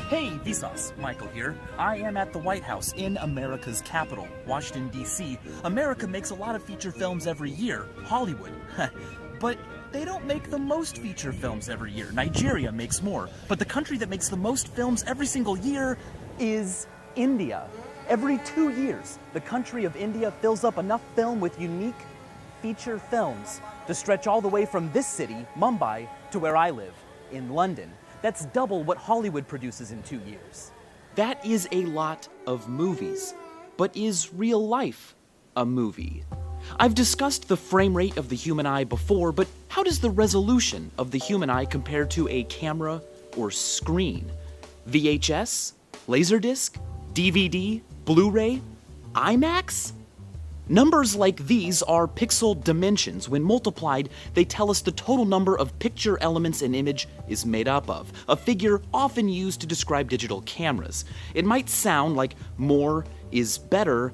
Hey, Vsauce, Michael here. I am at the White House in America's capital, Washington, D.C. America makes a lot of feature films every year, Hollywood. But they don't make the most feature films every year. Nigeria makes more. But the country that makes the most films every single year is India. Every 2 years, the country of India fills up enough film with unique feature films to stretch all the way from this city, Mumbai, to where I live, in London. That's double what Hollywood produces in 2 years. That is a lot of movies. But is real life a movie? I've discussed the frame rate of the human eye before, but how does the resolution of the human eye compare to a camera or screen? VHS? Laserdisc? DVD? Blu-ray? IMAX? Numbers like these are pixel dimensions. When multiplied, they tell us the total number of picture elements an image is made up of, a figure often used to describe digital cameras. It might sound like more is better,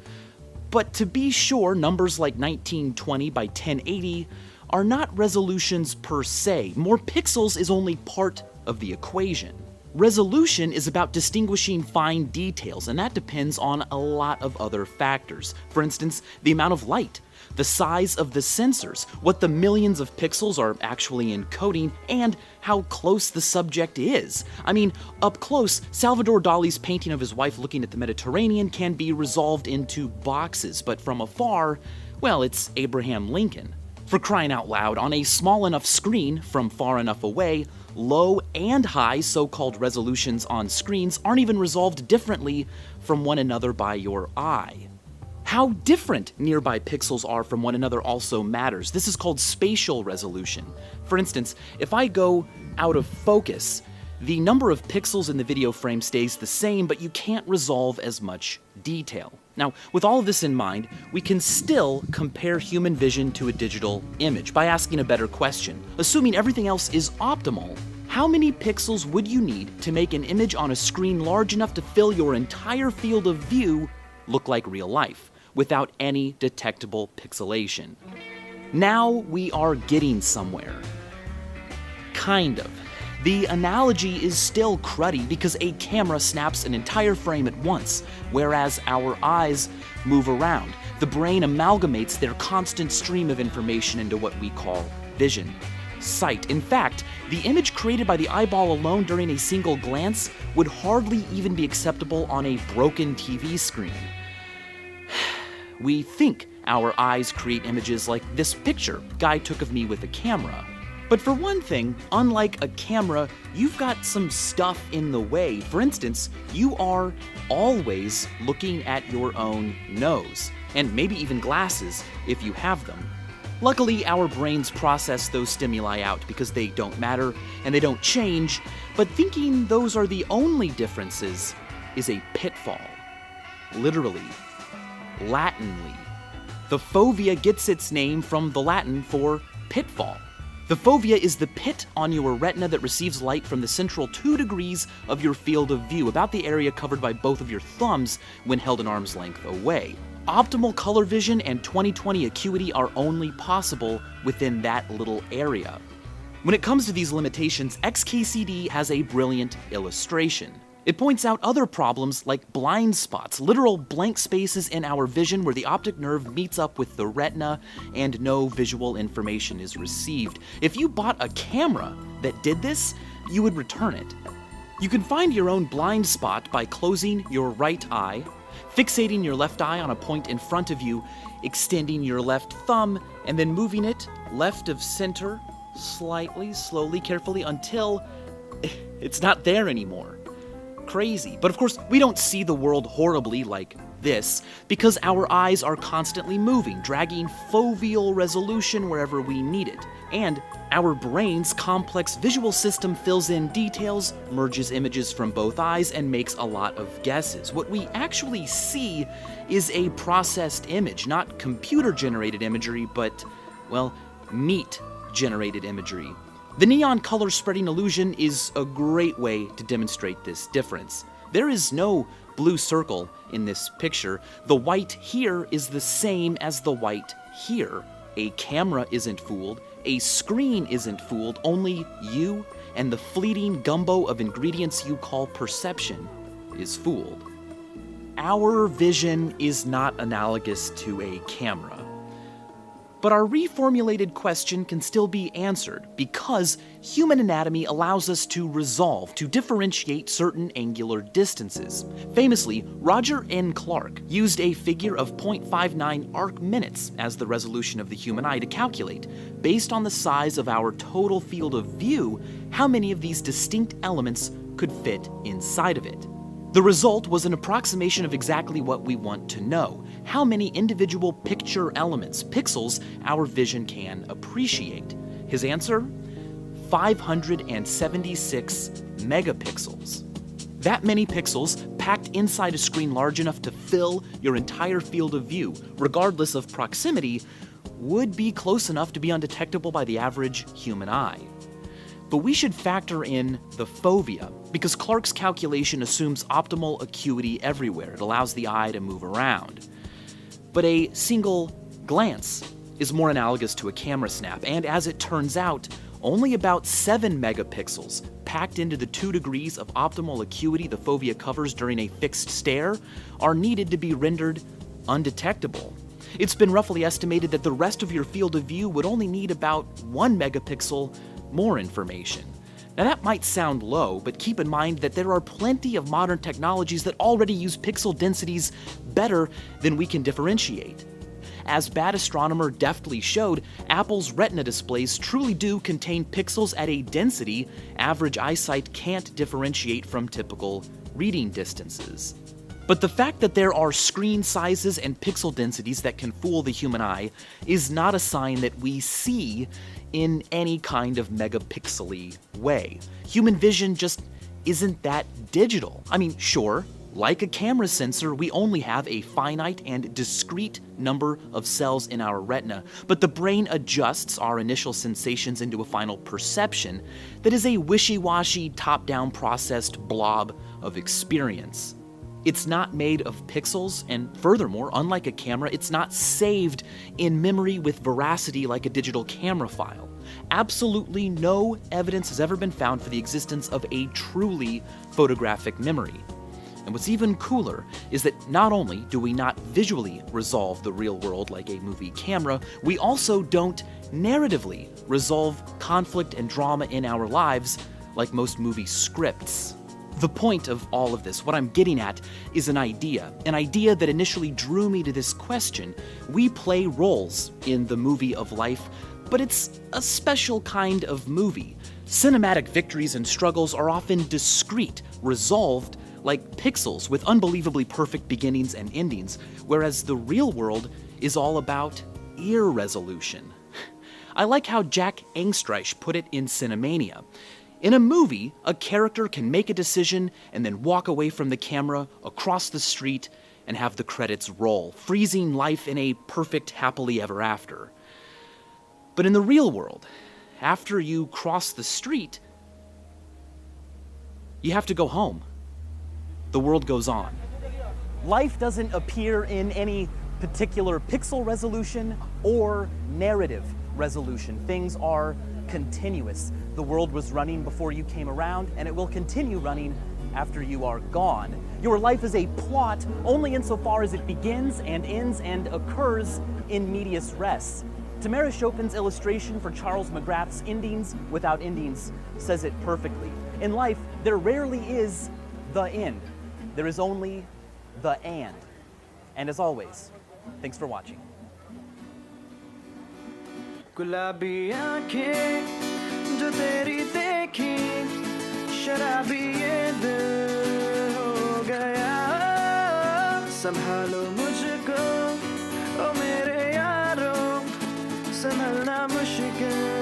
but to be sure, numbers like 1920 by 1080 are not resolutions per se. More pixels is only part of the equation. Resolution is about distinguishing fine details, and that depends on a lot of other factors. For instance, the amount of light, the size of the sensors, what the millions of pixels are actually encoding, and how close the subject is. I mean, up close, Salvador Dali's painting of his wife looking at the Mediterranean can be resolved into boxes, but from afar, well, it's Abraham Lincoln. For crying out loud, on a small enough screen from far enough away, low and high so-called resolutions on screens aren't even resolved differently from one another by your eye. How different nearby pixels are from one another also matters. This is called spatial resolution. For instance, if I go out of focus, the number of pixels in the video frame stays the same, but you can't resolve as much detail. Now, with all of this in mind, we can still compare human vision to a digital image by asking a better question. Assuming everything else is optimal, how many pixels would you need to make an image on a screen large enough to fill your entire field of view look like real life, without any detectable pixelation? Now we are getting somewhere. Kind of. The analogy is still cruddy because a camera snaps an entire frame at once, whereas our eyes move around. The brain amalgamates their constant stream of information into what we call vision, sight. In fact, the image created by the eyeball alone during a single glance would hardly even be acceptable on a broken TV screen. We think our eyes create images like this picture Guy took of me with a camera. But for one thing, unlike a camera, you've got some stuff in the way. For instance, you are always looking at your own nose, and maybe even glasses if you have them. Luckily, our brains process those stimuli out because they don't matter and they don't change, but thinking those are the only differences is a pitfall. Literally, Latinly. The fovea gets its name from the Latin for pitfall. The fovea is the pit on your retina that receives light from the central 2 degrees of your field of view, about the area covered by both of your thumbs when held an arm's length away. Optimal color vision and 20/20 acuity are only possible within that little area. When it comes to these limitations, XKCD has a brilliant illustration. It points out other problems like blind spots, literal blank spaces in our vision where the optic nerve meets up with the retina and no visual information is received. If you bought a camera that did this, you would return it. You can find your own blind spot by closing your right eye, fixating your left eye on a point in front of you, extending your left thumb, and then moving it left of center, slightly, slowly, carefully, until it's not there anymore. Crazy. But of course, we don't see the world horribly like this because our eyes are constantly moving, dragging foveal resolution wherever we need it. And our brain's complex visual system fills in details, merges images from both eyes, and makes a lot of guesses. What we actually see is a processed image, not computer-generated imagery, but, well, meat-generated imagery. The neon color spreading illusion is a great way to demonstrate this difference. There is no blue circle in this picture. The white here is the same as the white here. A camera isn't fooled, a screen isn't fooled, only you and the fleeting gumbo of ingredients you call perception is fooled. Our vision is not analogous to a camera. But our reformulated question can still be answered because human anatomy allows us to resolve, to differentiate certain angular distances. Famously, Roger N. Clark used a figure of 0.59 arc minutes as the resolution of the human eye to calculate, based on the size of our total field of view, how many of these distinct elements could fit inside of it. The result was an approximation of exactly what we want to know: how many individual picture elements, pixels, our vision can appreciate. His answer? 576 megapixels. That many pixels, packed inside a screen large enough to fill your entire field of view, regardless of proximity, would be close enough to be undetectable by the average human eye. But we should factor in the fovea, because Clark's calculation assumes optimal acuity everywhere. It allows the eye to move around. But a single glance is more analogous to a camera snap, and as it turns out, only about 7 megapixels, packed into the 2 degrees of optimal acuity the fovea covers during a fixed stare, are needed to be rendered undetectable. It's been roughly estimated that the rest of your field of view would only need about 1 megapixel more information. Now that might sound low, but keep in mind that there are plenty of modern technologies that already use pixel densities better than we can differentiate. As Bad Astronomer deftly showed, Apple's Retina displays truly do contain pixels at a density average eyesight can't differentiate from typical reading distances. But the fact that there are screen sizes and pixel densities that can fool the human eye is not a sign that we see in any kind of megapixely way. Human vision just isn't that digital. I mean, sure, like a camera sensor, we only have a finite and discrete number of cells in our retina, but the brain adjusts our initial sensations into a final perception that is a wishy-washy, top-down processed blob of experience. It's not made of pixels, and furthermore, unlike a camera, it's not saved in memory with veracity like a digital camera file. Absolutely no evidence has ever been found for the existence of a truly photographic memory. And what's even cooler is that not only do we not visually resolve the real world like a movie camera, we also don't narratively resolve conflict and drama in our lives like most movie scripts. The point of all of this, what I'm getting at, is an idea that initially drew me to this question. We play roles in the movie of life, but it's a special kind of movie. Cinematic victories and struggles are often discrete, resolved like pixels with unbelievably perfect beginnings and endings, whereas the real world is all about irresolution. I like how Jack Angstreich put it in Cinemania. In a movie, a character can make a decision and then walk away from the camera, across the street, and have the credits roll, freezing life in a perfect happily ever after. But in the real world, after you cross the street, you have to go home. The world goes on. Life doesn't appear in any particular pixel resolution or narrative resolution. Things are continuous. The world was running before you came around, and it will continue running after you are gone. Your life is a plot only insofar as it begins and ends and occurs in medias res. Tamara Chopin's illustration for Charles McGrath's Endings Without Endings says it perfectly. In life, there rarely is the end. There is only the and. And as always, thanks for watching. गुलाबी आंखें जो तेरी देखी शराबी ये दिल हो गया संभालो मुझको ओ मेरे यारों संभलना मुश्किल